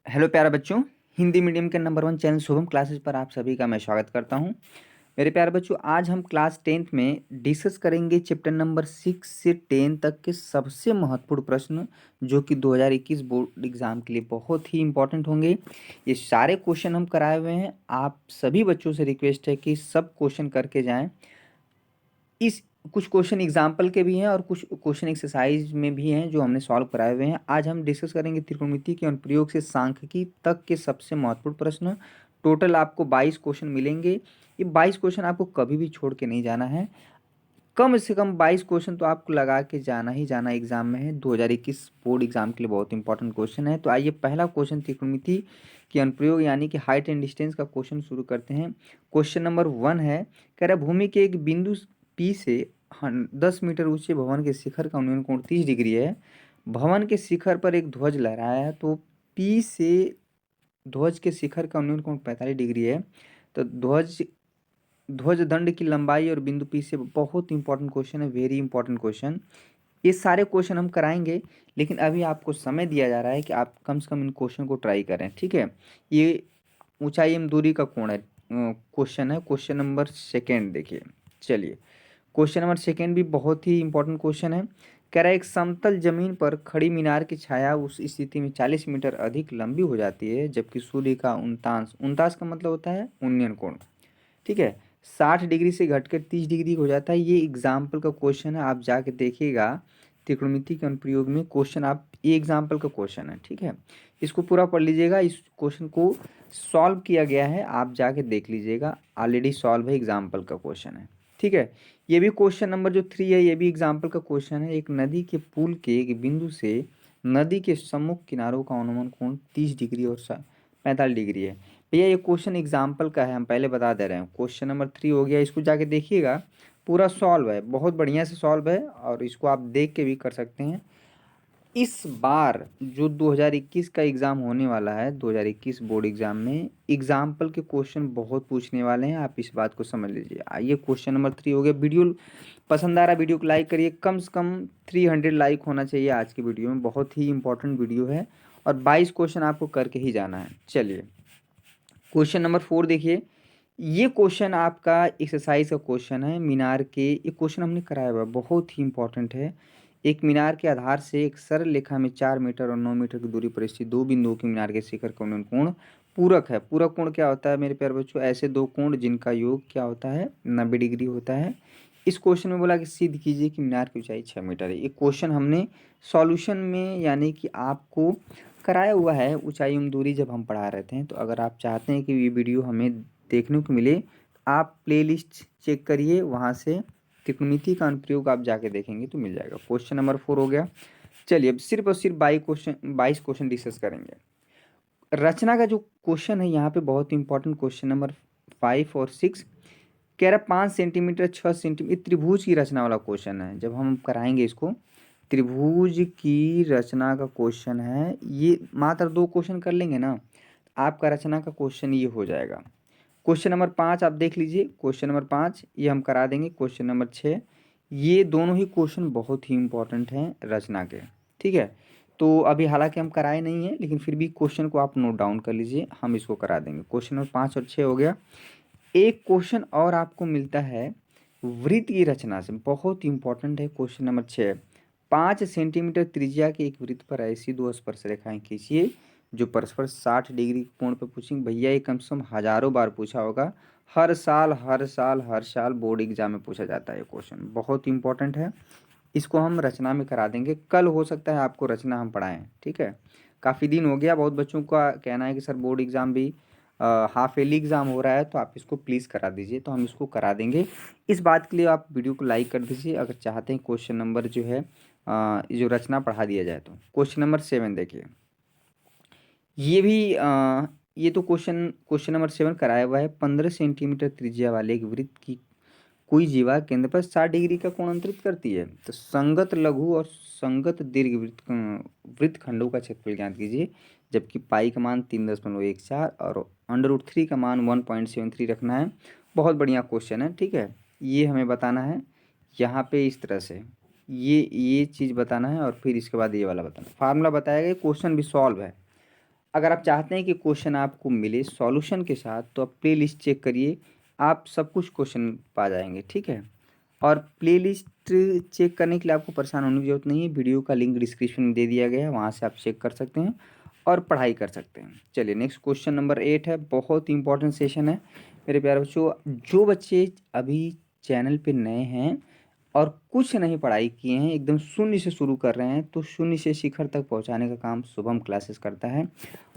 Hello प्यारे बच्चों, Hindi medium के नंबर 1 चैनल शुभम क्लासेस पर आप सभी का मैं स्वागत करता हूं। मेरे प्यारे बच्चों, आज हम क्लास 10th में डिस्कस करेंगे चैप्टर नंबर 6 से 10 तक के सबसे महत्वपूर्ण प्रश्न जो कि 2021 बोर्ड एग्जाम के लिए बहुत ही इंपॉर्टेंट होंगे। ये सारे क्वेश्चन हम कराए हुए हैं। आप सभी बच्चों से रिक्वेस्ट है कि सब क्वेश्चन करके जाएं। इस कुछ क्वेश्चन एग्जाम्पल के भी हैं और कुछ क्वेश्चन एक्सरसाइज में भी हैं जो हमने सॉल्व कराए हुए हैं। आज हम डिस्कस करेंगे त्रिकोणमिति के अनुप्रयोग से सांख्यिकी तक के सबसे महत्वपूर्ण प्रश्न। टोटल आपको 22 क्वेश्चन मिलेंगे। ये 22 क्वेश्चन आपको कभी भी छोड़ के नहीं जाना है। कम से कम 22 क्वेश्चन तो आपको लगा के जाना ही जाना एग्जाम में है। 2021 बोर्ड एग्जाम के लिए बहुत इंपॉर्टेंट क्वेश्चन है। तो आइए पहला क्वेश्चन त्रिकोणमिति के अनुप्रयोग यानी कि हाइट एंड डिस्टेंस का क्वेश्चन शुरू करते हैं। क्वेश्चन नंबर 1 है, कह रहा है भूमि के एक बिंदु P से 10 मीटर ऊंचे भवन के शिखर का उन्नयन कोण 30 डिग्री है। भवन के शिखर पर एक ध्वज लहराया है, तो P से ध्वज के शिखर का उन्नयन कोण 45 डिग्री है। तो ध्वज दंड की लंबाई और बिंदु P से बहुत इंपॉर्टेंट क्वेश्चन है, वेरी इंपॉर्टेंट क्वेश्चन। ये सारे क्वेश्चन हम कराएंगे, लेकिन अभी आपको समय दिया जा रहा है कि आप कम से कम इन क्वेश्चन को ट्राई करें, ठीक है। ये ऊंचाई एवं दूरी का कोण है क्वेश्चन है। क्वेश्चन नंबर 2 देखिए। चलिए, क्वेश्चन नंबर 2 भी बहुत ही इंपॉर्टेंट क्वेश्चन है। कह रहा है एक समतल जमीन पर खड़ी मीनार की छाया उस स्थिति में 40 मीटर अधिक लंबी हो जाती है जबकि सूर्य का उनतास का मतलब होता है उन्नयन कोण, ठीक है, 60 डिग्री से घटकर 30 डिग्री हो जाता है। ये एग्जाम्पल का क्वेश्चन है, आप जाके देखिएगा त्रिकोणमिति के अनुप्रयोग में क्वेश्चन। आप ये एग्जाम्पल का क्वेश्चन है, ठीक है, इसको पूरा पढ़ लीजिएगा। इस क्वेश्चन को सॉल्व किया गया है, आप जाके देख लीजिएगा, ऑलरेडी सॉल्व है, एग्जाम्पल का क्वेश्चन है, ठीक है। ये भी क्वेश्चन नंबर जो 3 है, ये भी एग्जाम्पल का क्वेश्चन है। एक नदी के पुल के एक बिंदु से नदी के सम्मुख किनारों का अनुमान कोण 30 डिग्री और 45 डिग्री है। भैया ये क्वेश्चन एग्जाम्पल का है, हम पहले बता दे रहे हैं। क्वेश्चन नंबर 3 हो गया, इसको जाके देखिएगा, पूरा सॉल्व है, बहुत बढ़िया से सॉल्व है, और इसको आप देख के भी कर सकते हैं। इस बार जो 2021 का एग्ज़ाम होने वाला है, 2021 बोर्ड एग्ज़ाम में एग्जाम्पल के क्वेश्चन बहुत पूछने वाले हैं, आप इस बात को समझ लीजिए। आइए क्वेश्चन नंबर 3 हो गया। वीडियो पसंद आ रहा है, वीडियो को लाइक करिए, कम से कम 300 लाइक होना चाहिए आज की वीडियो में, बहुत ही इंपॉर्टेंट वीडियो है और 22 क्वेश्चन आपको करके ही जाना है। चलिए, क्वेश्चन नंबर 4 देखिए। ये क्वेश्चन आपका एक्सरसाइज का क्वेश्चन है। मीनार के ये क्वेश्चन हमने कराया हुआ है, बहुत ही इंपॉर्टेंट है। एक मीनार के आधार से एक सरल रेखा में 4 मीटर और 9 मीटर की दूरी पर स्थित दो बिंदुओं के मीनार के शिखर का उन्नयन कोण पूरक है। पूरक कोण क्या होता है मेरे प्यारे बच्चों? ऐसे दो कोण जिनका योग क्या होता है, 90 डिग्री होता है। इस क्वेश्चन में बोला कि सिद्ध कीजिए कि मीनार की ऊंचाई 6 मीटर है। ये क्वेश्चन हमने सॉल्यूशन में यानी कि आपको कराया हुआ है, ऊंचाई एवं दूरी जब हम पढ़ा रहे थे। तो अगर आप चाहते हैं कि ये वीडियो हमें देखने को मिले, आप प्लेलिस्ट चेक करिए, वहाँ से त्रिकोणमिति का अनुप्रयोग आप जाके देखेंगे तो मिल जाएगा। क्वेश्चन नंबर 4 हो गया। चलिए, अब सिर्फ और सिर्फ 22 क्वेश्चन डिस्कस करेंगे। रचना का जो क्वेश्चन है यहाँ पे बहुत इंपॉर्टेंट क्वेश्चन नंबर 5 और 6 कह रहा है 5 सेंटीमीटर 6 सेंटीमीटर त्रिभुज की रचना वाला क्वेश्चन है। जब हम कराएंगे इसको, त्रिभुज की रचना का क्वेश्चन है, ये मात्र 2 क्वेश्चन कर लेंगे ना, आपका रचना का क्वेश्चन ये हो जाएगा। क्वेश्चन नंबर 5 आप देख लीजिए, क्वेश्चन नंबर 5 ये हम करा देंगे। क्वेश्चन नंबर 6, ये दोनों ही क्वेश्चन बहुत ही इंपॉर्टेंट हैं रचना के, ठीक है। तो अभी हालांकि हम कराए नहीं हैं, लेकिन फिर भी क्वेश्चन को आप नोट डाउन कर लीजिए, हम इसको करा देंगे। क्वेश्चन नंबर 5 और 6 हो गया। एक क्वेश्चन और आपको मिलता है वृत्त की रचना से, बहुत इंपॉर्टेंट है। क्वेश्चन नंबर 6, 5 सेंटीमीटर त्रिज्या के एक वृत्त पर ऐसी दो स्पर्श रेखाएं खींचिए जो परस्पर 60 डिग्री कोण पर पूछेंगे। भैया ये कम से कम हजारों बार पूछा होगा, हर साल हर साल हर साल बोर्ड एग्जाम में पूछा जाता है। ये क्वेश्चन बहुत इंपॉर्टेंट है, इसको हम रचना में करा देंगे। कल हो सकता है आपको रचना हम पढ़ाएं, ठीक है। काफ़ी दिन हो गया, बहुत बच्चों का कहना है कि सर बोर्ड एग्ज़ाम भी हाफ ईयरली एग्ज़ाम हो रहा है, तो आप इसको प्लीज़ करा दीजिए, तो हम इसको करा देंगे। इस बात के लिए आप वीडियो को लाइक कर दीजिए अगर चाहते हैं क्वेश्चन नंबर जो है जो रचना पढ़ा दिया जाए। तो क्वेश्चन नंबर 7 देखिए। ये भी ये तो क्वेश्चन नंबर 7 कराया हुआ है। 15 सेंटीमीटर त्रिज्या वाले एक वृत्त की कोई जीवा केंद्र पर 60 डिग्री का कोण अंतरित करती है। तो संगत लघु और संगत दीर्घ वृत्त खंडों का क्षेत्रफल ज्ञात कीजिए, जबकि पाई का मान 3.14 और √3 का मान 1.73 रखना है। बहुत बढ़िया क्वेश्चन है, ठीक है। ये हमें बताना है यहाँ पे इस तरह से, ये चीज़ बताना है और फिर इसके बाद ये वाला बताना। फार्मूला बताया गया, क्वेश्चन भी सॉल्व है। अगर आप चाहते हैं कि क्वेश्चन आपको मिले सॉल्यूशन के साथ तो आप प्ले लिस्ट चेक करिए, आप सब कुछ क्वेश्चन पा जाएंगे, ठीक है। और प्ले लिस्ट चेक करने के लिए आपको परेशान होने की जरूरत नहीं है, वीडियो का लिंक डिस्क्रिप्शन में दे दिया गया है, वहाँ से आप चेक कर सकते हैं और पढ़ाई कर सकते हैं। चलिए नेक्स्ट क्वेश्चन नंबर 8 है, बहुत इंपॉर्टेंट सेशन है मेरे प्यारे बच्चों। जो बच्चे अभी चैनल पे नए हैं और कुछ नहीं पढ़ाई किए हैं, एकदम शून्य से शुरू कर रहे हैं, तो शून्य से शिखर तक पहुंचाने का काम शुभम क्लासेस करता है।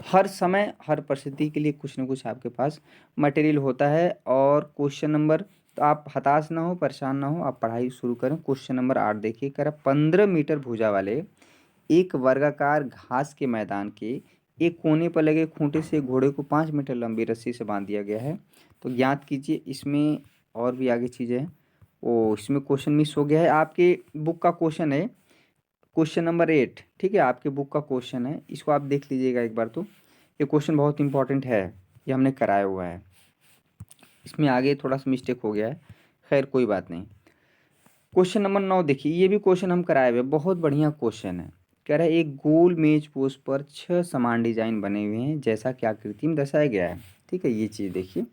हर समय हर परिस्थिति के लिए कुछ न कुछ आपके पास मटेरियल होता है। और क्वेश्चन नंबर, तो आप हताश ना हो, परेशान ना हो, आप पढ़ाई शुरू करें। क्वेश्चन नंबर 8 देखिए, कह रहा 15 मीटर भुजा वाले एक वर्गाकार घास के मैदान के एक कोने पर लगे खूंटे से घोड़े को 5 मीटर लंबी रस्सी से बांध दिया गया है, तो ज्ञात कीजिए। इसमें और भी आगे चीज़ें हैं, ओ इसमें क्वेश्चन मिस हो गया है। आपके बुक का क्वेश्चन है क्वेश्चन नंबर 8, ठीक है, आपके बुक का क्वेश्चन है, इसको आप देख लीजिएगा एक बार। तो ये क्वेश्चन बहुत इंपॉर्टेंट है, ये हमने कराया हुआ है, इसमें आगे थोड़ा सा मिस्टेक हो गया है, खैर कोई बात नहीं। क्वेश्चन नंबर 9 देखिए, ये भी क्वेश्चन हम कराए हुए, बहुत बढ़िया क्वेश्चन है। कह रहा है एक गोल मेज पोस्ट पर 6 समान डिजाइन बने हुए हैं जैसा कि आकृति में दर्शाया गया है, ठीक है। ये चीज़ देखिए,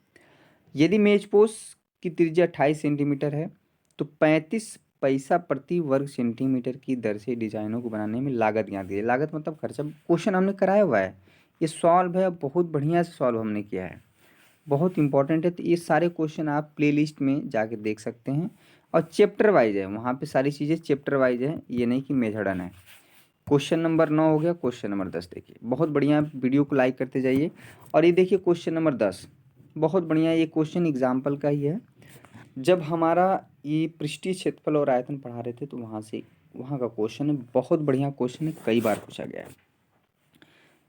यदि मेज पोस्ट की त्रिज्या 28 सेंटीमीटर है तो 35 पैसा प्रति वर्ग सेंटीमीटर की दर से डिजाइनों को बनाने में लागत ज्ञात कीजिए। लागत मतलब खर्चा, क्वेश्चन हमने कराया हुआ है, ये सॉल्व है, बहुत बढ़िया से सॉल्व हमने किया है, बहुत इंपॉर्टेंट है। तो ये सारे क्वेश्चन आप प्लेलिस्ट में जाके देख सकते हैं, और चैप्टर वाइज है, वहाँ पे सारी चीज़ें चैप्टर वाइज है, ये नहीं कि मेथडन है। क्वेश्चन नंबर 9 हो गया। क्वेश्चन नंबर 10 देखिए, बहुत बढ़िया, वीडियो को लाइक करते जाइए। और ये देखिए क्वेश्चन नंबर 10, बहुत बढ़िया, ये क्वेश्चन एग्जाम्पल का ही है। जब हमारा ये पृष्ठीय क्षेत्रफल और आयतन पढ़ा रहे थे तो वहाँ का क्वेश्चन है, बहुत बढ़िया क्वेश्चन है, कई बार पूछा गया है।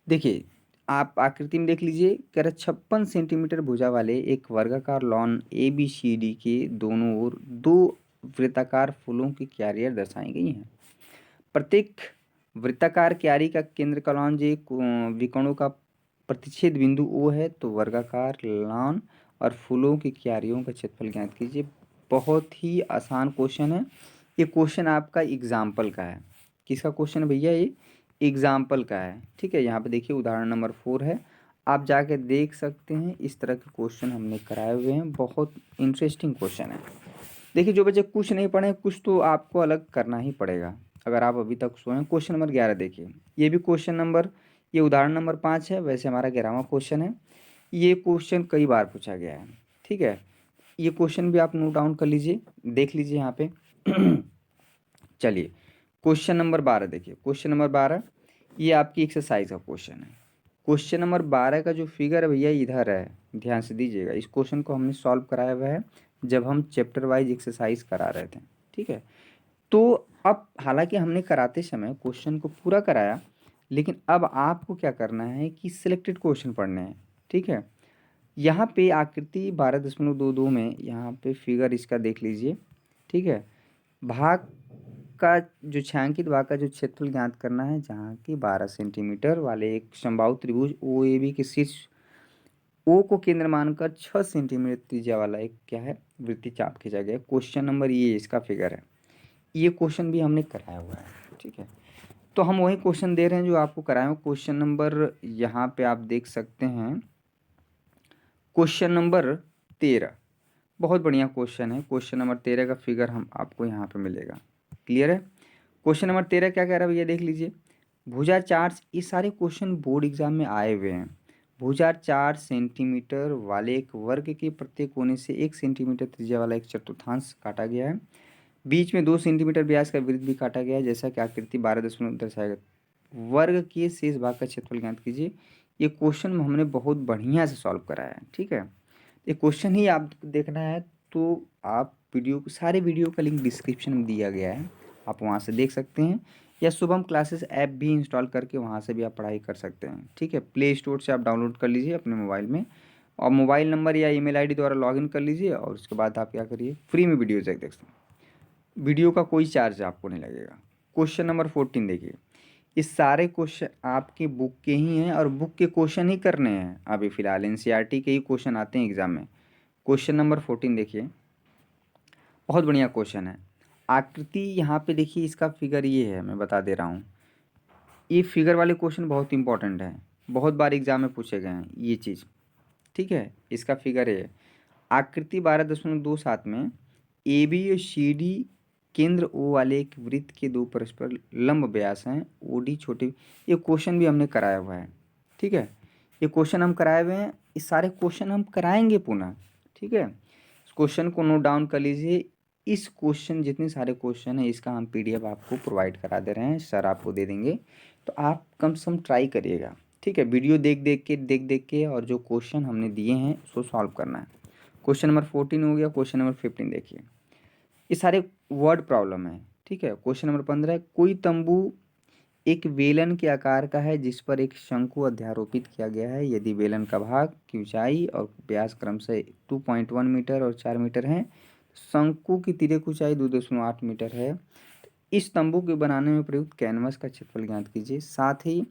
देखिए आप आकृति में देख लीजिए, कह रहा 56 सेंटीमीटर भुजा वाले एक वर्गाकार लॉन ABCD के दोनों ओर 2 वृत्ताकार फूलों की क्यारियाँ दर्शाई गई हैं। प्रत्येक वृत्ताकार क्यारी का केंद्र का लॉन जे विकर्णों का प्रतिच्छेद बिंदु O है, तो वर्गाकार लॉन और फूलों की क्यारियों का क्षेत्रफल ज्ञात कीजिए। बहुत ही आसान क्वेश्चन है, ये क्वेश्चन आपका एग्जाम्पल का है। किसका क्वेश्चन है भैया? ये एग्जाम्पल का है, ठीक है। यहाँ पे देखिए उदाहरण नंबर 4 है, आप जाके देख सकते हैं, इस तरह के क्वेश्चन हमने कराए हुए हैं, बहुत इंटरेस्टिंग क्वेश्चन है। देखिए जो बच्चे कुछ नहीं पढ़े, कुछ तो आपको अलग करना ही पड़ेगा अगर आप अभी तक सोए। क्वेश्चन नंबर 11 देखिए, ये भी क्वेश्चन नंबर, ये उदाहरण नंबर 5 है, वैसे हमारा 11वां क्वेश्चन है। ये क्वेश्चन कई बार पूछा गया है, ठीक है। ये क्वेश्चन भी आप नोट डाउन कर लीजिए, देख लीजिए यहाँ पे। चलिए क्वेश्चन नंबर 12 देखिए, क्वेश्चन नंबर 12 ये आपकी एक्सरसाइज का क्वेश्चन है। क्वेश्चन नंबर 12 का जो फिगर है भैया इधर है, ध्यान से दीजिएगा। इस क्वेश्चन को हमने सॉल्व कराया हुआ है जब हम चैप्टर वाइज एक्सरसाइज करा रहे थे, ठीक है। तो अब हालांकि हमने कराते समय क्वेश्चन को पूरा कराया, लेकिन अब आपको क्या करना है कि सिलेक्टेड क्वेश्चन पढ़ने हैं, ठीक है। यहाँ पे आकृति 12.22 में यहाँ पे फिगर इसका देख लीजिए, ठीक है। भाग का जो छायांकित भाग का जो क्षेत्रफल ज्ञात करना है, जहाँ की 12 सेंटीमीटर वाले एक समबाहु त्रिभुज OAB के शीर्ष O को केंद्र मानकर 6 सेंटीमीटर त्रिज्या वाला एक क्या है वृत्तीय चाप खींचा गया है। क्वेश्चन नंबर ये इसका फिगर है, ये क्वेश्चन भी हमने कराया हुआ है, ठीक है। तो हम वही क्वेश्चन दे रहे हैं जो आपको कराए हो। क्वेश्चन नंबर यहाँ पे आप देख सकते हैं, क्वेश्चन नंबर 13, बहुत बढ़िया क्वेश्चन है। क्वेश्चन नंबर 13 का फिगर हम आपको यहाँ पे मिलेगा, क्लियर है। क्वेश्चन नंबर 13 क्या कह रहा है भैया देख लीजिए, भुजा 4, ये सारे क्वेश्चन बोर्ड एग्जाम में आए हुए हैं। भुजा 4 सेंटीमीटर वाले एक वर्ग के प्रत्येक कोने से 1 सेंटीमीटर त्रिज्या वाला एक चतुर्थांश काटा गया है, बीच में 2 सेंटीमीटर व्यास का वृत्त भी काटा गया है, जैसा कि आकृति 12 दर्शाएगा। वर्ग के शेष भाग का क्षेत्रफल ज्ञात कीजिए। ये क्वेश्चन हमने बहुत बढ़िया से सॉल्व कराया है, ठीक है। ये क्वेश्चन ही आप देखना है तो आप सारे वीडियो का लिंक डिस्क्रिप्शन में दिया गया है, आप वहाँ से देख सकते हैं, या शुभम क्लासेस ऐप भी इंस्टॉल करके वहाँ से भी आप पढ़ाई कर सकते हैं, ठीक है। प्ले स्टोर से आप डाउनलोड कर लीजिए अपने मोबाइल में, और मोबाइल नंबर या ईमेल आईडी द्वारा लॉगिन कर लीजिए, और उसके बाद आप क्या करिए, फ्री में वीडियो देख सकते हैं, वीडियो का कोई चार्ज आपको नहीं लगेगा। क्वेश्चन नंबर 14 देखिए, इस सारे क्वेश्चन आपकी बुक के ही हैं और बुक के क्वेश्चन ही करने हैं, अभी फिलहाल NCERT के ही क्वेश्चन आते हैं एग्जाम में। क्वेश्चन नंबर 14 देखिए, बहुत बढ़िया क्वेश्चन है। आकृति यहाँ पे देखिए, इसका फिगर ये है, मैं बता दे रहा हूँ, ये फिगर वाले क्वेश्चन बहुत इंपॉर्टेंट है। बहुत बार एग्जाम में पूछे गए हैं ये चीज़। ठीक है, इसका फिगर है आकृति 12.27 में ए बी और सी डी केंद्र ओ वाले एक वृत्त के दो परस्पर लंब व्यास हैं ओ डी छोटे। ये क्वेश्चन भी हमने कराया हुआ है। ठीक है, ये क्वेश्चन हम कराए हुए हैं, ये सारे क्वेश्चन हम कराएंगे पुनः। ठीक है, इस क्वेश्चन को नोट डाउन कर लीजिए। इस क्वेश्चन जितने सारे क्वेश्चन हैं इसका हम पीडीएफ आपको प्रोवाइड करा दे रहे हैं, सर आपको दे देंगे, तो आप कम से कम ट्राई करिएगा। ठीक है, वीडियो देख देख के और जो क्वेश्चन हमने दिए हैं उसको सॉल्व करना है। क्वेश्चन नंबर 14 हो गया, क्वेश्चन नंबर 15 देखिए, ये सारे वर्ड प्रॉब्लम है। ठीक है, क्वेश्चन नंबर 15 है, कोई तंबू एक वेलन के आकार का है जिस पर एक शंकु अध्यारोपित किया गया है। यदि वेलन का भाग की ऊंचाई और व्यास क्रमशः 2.1 मीटर और 4 मीटर है, शंकु की तिर्यक ऊंचाई 2.8 मीटर है। इस तंबू के बनाने में प्रयुक्त कैनवस का क्षेत्रफल ज्ञात कीजिए। साथ ही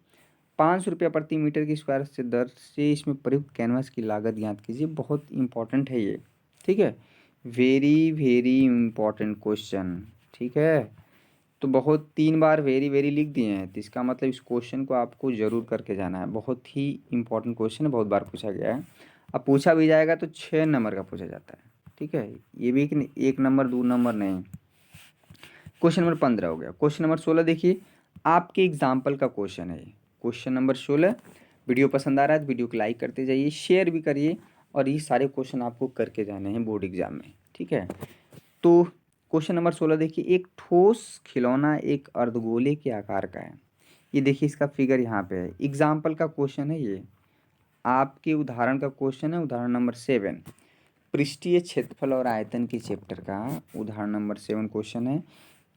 500 रुपया प्रति मीटर की स्क्वायर से दर से इसमें प्रयुक्त कैनवस की लागत ज्ञात कीजिए। बहुत इंपॉर्टेंट है ये। ठीक है, वेरी वेरी इंपॉर्टेंट क्वेश्चन। ठीक है, तो बहुत 3 बार वेरी वेरी लिख दिए हैं, तो इसका मतलब इस क्वेश्चन को आपको ज़रूर करके जाना है। बहुत ही इंपॉर्टेंट क्वेश्चन है, बहुत बार पूछा गया है। अब पूछा भी जाएगा तो 6 नंबर का पूछा जाता है। ठीक है, ये भी कि 1 नंबर 2 नंबर नहीं। क्वेश्चन नंबर 15 हो गया। क्वेश्चन नंबर 16 देखिए, आपके एग्जाम्पल का क्वेश्चन है। Question number 16। वीडियो पसंद आ रहा है तो वीडियो को लाइक करते जाइए, शेयर भी करिए, और ये सारे क्वेश्चन आपको करके जाने हैं बोर्ड एग्जाम में। ठीक है, तो क्वेश्चन नंबर 16 देखिए, एक ठोस खिलौना एक अर्धगोले के आकार का है। ये देखिए इसका फिगर यहाँ पे है, एग्जाम्पल का क्वेश्चन है ये, आपके उदाहरण का क्वेश्चन है, उदाहरण नंबर 7। पृष्ठीय क्षेत्रफल और आयतन के चैप्टर का उदाहरण नंबर 7 क्वेश्चन है।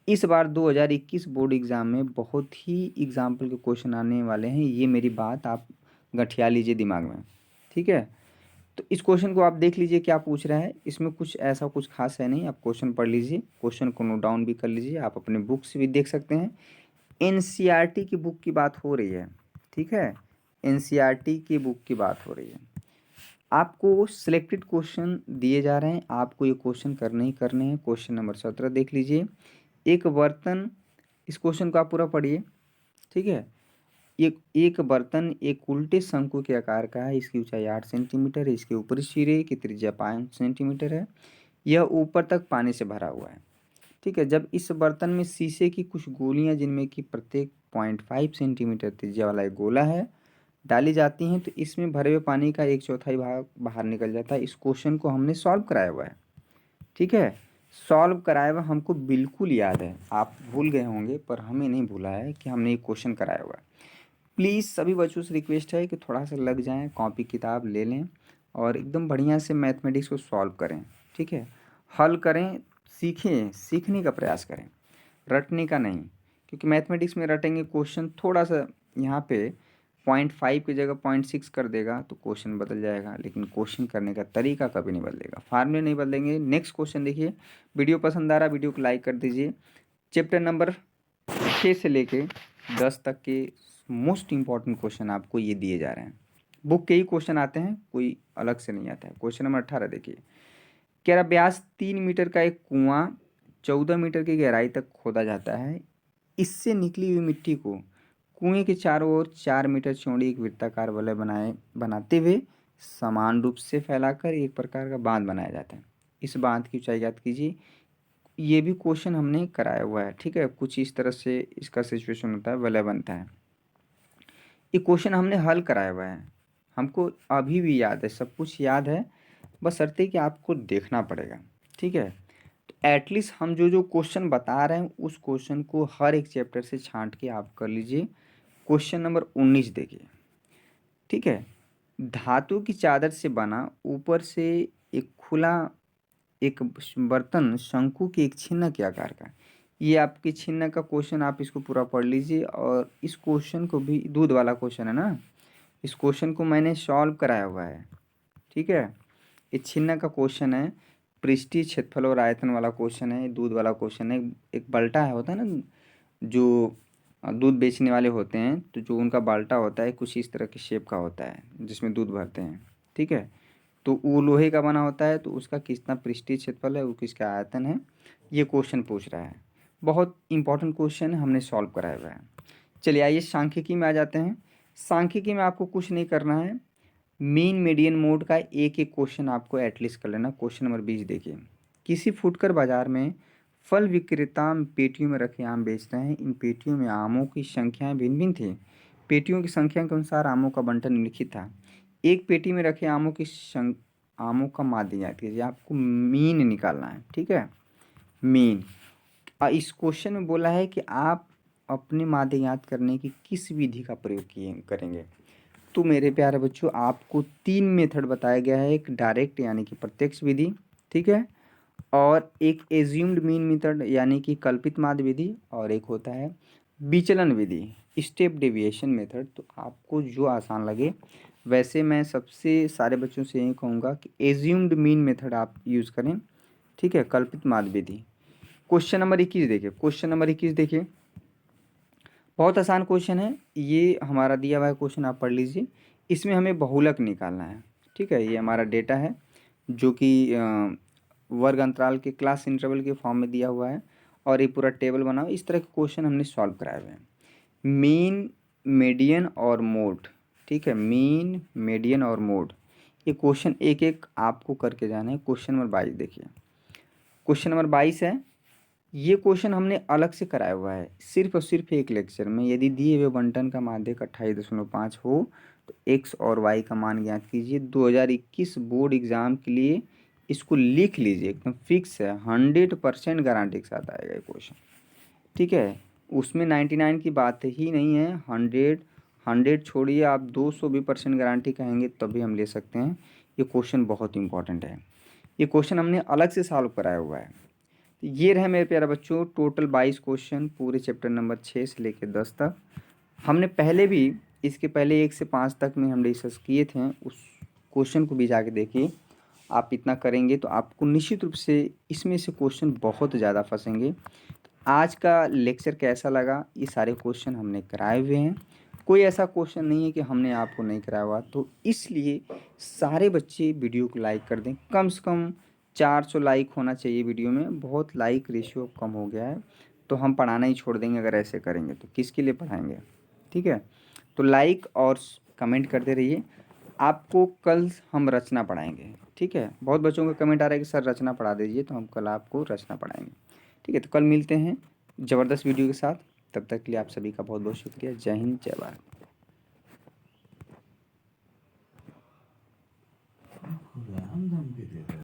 इस बार 2021 बोर्ड एग्जाम में बहुत ही एग्जाम्पल के क्वेश्चन आने वाले हैं, ये मेरी बात आप गठिया लीजिए दिमाग में। ठीक है, तो इस क्वेश्चन को आप देख लीजिए क्या पूछ रहा है। इसमें कुछ ऐसा कुछ खास है नहीं, आप क्वेश्चन पढ़ लीजिए, क्वेश्चन को नोट डाउन भी कर लीजिए, आप अपने बुक से भी देख सकते हैं। एनसीईआरटी की बुक की बात हो रही है। ठीक है, एनसीईआरटी की बुक की बात हो रही है। आपको सिलेक्टेड क्वेश्चन दिए जा रहे हैं, आपको ये क्वेश्चन करने ही करने हैं। क्वेश्चन नंबर 17 देख लीजिए, एक बर्तन, इस क्वेश्चन को आप पूरा पढ़िए। ठीक है, एक एक बर्तन एक उल्टे शंकु के आकार का है, इसकी ऊंचाई 8 सेंटीमीटर है, इसके ऊपरी सिरे की त्रिज्या 5 सेंटीमीटर है, यह ऊपर तक पानी से भरा हुआ है। ठीक है, जब इस बर्तन में शीशे की कुछ गोलियां जिनमें कि प्रत्येक 0.5 सेंटीमीटर त्रिज्या वाला एक गोला है डाली जाती हैं, तो इसमें भरे हुए पानी का 1/4 भाग बाहर निकल जाता है। इस क्वेश्चन को हमने सॉल्व कराया हुआ है। ठीक है, सॉल्व कराया हुआ हमको बिल्कुल याद है, आप भूल गए होंगे पर हमें नहीं भूला है कि हमने ये क्वेश्चन कराया हुआ है। प्लीज़ सभी बच्चों से रिक्वेस्ट है कि थोड़ा सा लग जाएं, कॉपी किताब ले लें और एकदम बढ़िया से मैथमेटिक्स को सॉल्व करें। ठीक है, हल करें, सीखें, सीखने का प्रयास करें, रटने का नहीं। क्योंकि मैथमेटिक्स में रटेंगे क्वेश्चन थोड़ा सा यहाँ पे 0.5 की जगह 0.6 कर देगा तो क्वेश्चन बदल जाएगा, लेकिन क्वेश्चन करने का तरीका कभी नहीं बदलेगा, फार्मूले नहीं बदलेंगे। नेक्स्ट क्वेश्चन देखिए, वीडियो पसंद आ रहा है वीडियो को लाइक कर दीजिए। चैप्टर नंबर 6 से लेके 10 तक के मोस्ट इंपॉर्टेंट क्वेश्चन आपको ये दिए जा रहे हैं, बुक के ही क्वेश्चन आते हैं, कोई अलग से नहीं आता है। क्वेश्चन नंबर 18 देखिए, कह रहा व्यास 3 मीटर का एक कुआं 14 मीटर की गहराई तक खोदा जाता है, इससे निकली हुई मिट्टी को कुएं के चारों ओर 4 मीटर चौड़ी एक वृत्ताकार वलय बनाते हुए समान रूप से फैलाकर एक प्रकार का बांध बनाया जाता है। इस बांध की ऊंचाई ज्ञात कीजिए। ये भी क्वेश्चन हमने कराया हुआ है। ठीक है, कुछ इस तरह से इसका सिचुएशन होता है, वलय बनता है। ये क्वेश्चन हमने हल कराया हुआ है, हमको अभी भी याद है, सब कुछ याद है, बस शर्त है कि आपको देखना पड़ेगा। ठीक है, तो एटलीस्ट हम जो जो क्वेश्चन बता रहे हैं उस क्वेश्चन को हर एक चैप्टर से छांट के आप कर लीजिए। क्वेश्चन नंबर 19 देखिए। ठीक है, धातु की चादर से बना ऊपर से एक खुला एक बर्तन शंकु के एक छिन्न के आकार का, ये आपकी छिन्न का क्वेश्चन, आप इसको पूरा पढ़ लीजिए। और इस क्वेश्चन को भी, दूध वाला क्वेश्चन है ना, इस क्वेश्चन को मैंने सॉल्व कराया हुआ है। ठीक है, ये छिन्न का क्वेश्चन है, पृष्ठीय क्षेत्रफल और आयतन वाला क्वेश्चन है, दूध वाला क्वेश्चन है। एक बाल्टा है, होता है ना जो दूध बेचने वाले होते हैं, तो जो उनका बाल्टा होता है कुछ इस तरह के शेप का होता है जिसमें दूध भरते हैं। ठीक है, तो वो लोहे का बना होता है, तो उसका कितना पृष्ठीय क्षेत्रफल है, वो किसका आयतन है, ये क्वेश्चन पूछ रहा है। बहुत इंपॉर्टेंट क्वेश्चन है, हमने सॉल्व कराया हुआ है। चलिए आइए सांख्यिकी में आ जाते हैं। सांख्यिकी में आपको कुछ नहीं करना है, मीन मीडियन मोड का एक एक क्वेश्चन आपको एटलीस्ट कर लेना। क्वेश्चन नंबर 20 देखिए, किसी फुटकर बाजार में फल विक्रेता पेटियों में रखे आम बेच रहे हैं। इन पेटियों में आमों की संख्याएं भिन्न भिन्न थी। पेटियों की संख्या के अनुसार आमों का बंटन निम्नलिखित था। एक पेटी में रखे आमों का माध्य याद कीजिए, आपको मीन निकालना है, ठीक है, मीन। इस क्वेश्चन में बोला है कि आप अपने माध्य याद करने की किस विधि का प्रयोग किए करेंगे। तो मेरे प्यारे बच्चों, आपको 3 मेथड बताया गया है, एक डायरेक्ट यानी कि प्रत्यक्ष विधि, ठीक है, और एक एज्यूम्ड मीन मेथड यानी कि कल्पित माध्य विधि, और एक होता है विचलन विधि, स्टेप डेविएशन मेथड। तो आपको जो आसान लगे, वैसे मैं सबसे सारे बच्चों से यही कहूँगा कि एज्यूम्ड मीन मेथड आप यूज़ करें, ठीक है, कल्पित माध्य विधि। क्वेश्चन नंबर 21 देखिए, क्वेश्चन नंबर 21 देखिए, बहुत आसान क्वेश्चन है ये, हमारा दिया हुआ है क्वेश्चन, आप पढ़ लीजिए। इसमें हमें बहुलक निकालना है, ठीक है, ये हमारा डेटा है जो कि वर्ग अंतराल के क्लास इंटरवल के फॉर्म में दिया हुआ है, और ये पूरा टेबल बना हुआ है। इस तरह के क्वेश्चन हमने सॉल्व कराए हुए हैं। मीन, मीडियन और मोड, ठीक है, मीन, मीडियन और मोड, ये क्वेश्चन एक एक आपको करके जाना है। क्वेश्चन नंबर 22 देखिए, क्वेश्चन नंबर 22 है, ये क्वेश्चन हमने अलग से कराया हुआ है, सिर्फ और सिर्फ एक लेक्चर में। यदि दिए हुए बंटन का माध्य 28.5 हो तो एक्स और वाई का मान ज्ञात कीजिए। 2021 बोर्ड एग्जाम के लिए इसको लिख लीजिए, एकदम फिक्स है, 100% गारंटी के साथ आएगा ये क्वेश्चन, ठीक है। उसमें 99 की बात ही नहीं है, 100 छोड़िए, आप 200 भी परसेंट गारंटी कहेंगे तब भी हम ले सकते हैं। ये क्वेश्चन बहुत इंपॉर्टेंट है, ये क्वेश्चन हमने अलग से सॉल्व कराया हुआ है। तो ये रहे मेरे प्यारे बच्चों टोटल 22 क्वेश्चन पूरे चैप्टर नंबर 6 से लेकर 10 तक। हमने पहले भी इसके पहले 1 से 5 तक में हम डिस्कस किए थे, उस क्वेश्चन को भी जाके देखिए। आप इतना करेंगे तो आपको निश्चित रूप से इसमें से क्वेश्चन बहुत ज़्यादा फंसेंगे। आज का लेक्चर कैसा लगा, ये सारे क्वेश्चन हमने कराए हुए हैं, कोई ऐसा क्वेश्चन नहीं है कि हमने आपको नहीं कराया हुआ। तो इसलिए सारे बच्चे वीडियो को लाइक कर दें, कम से कम 400 लाइक होना चाहिए वीडियो में। बहुत लाइक रेशियो कम हो गया है, तो हम पढ़ाना ही छोड़ देंगे अगर ऐसे करेंगे तो किसके लिए पढ़ाएंगे, ठीक है। तो लाइक और कमेंट करते रहिए। आपको कल हम रचना पढ़ाएंगे, ठीक है। बहुत बच्चों का कमेंट आ रहा है कि सर रचना पढ़ा दीजिए, तो हम कल आपको रचना पढ़ाएंगे, ठीक है। तो कल मिलते हैं ज़बरदस्त वीडियो के साथ, तब तक के लिए आप सभी का बहुत बहुत शुक्रिया। जय हिंद, जय भारत।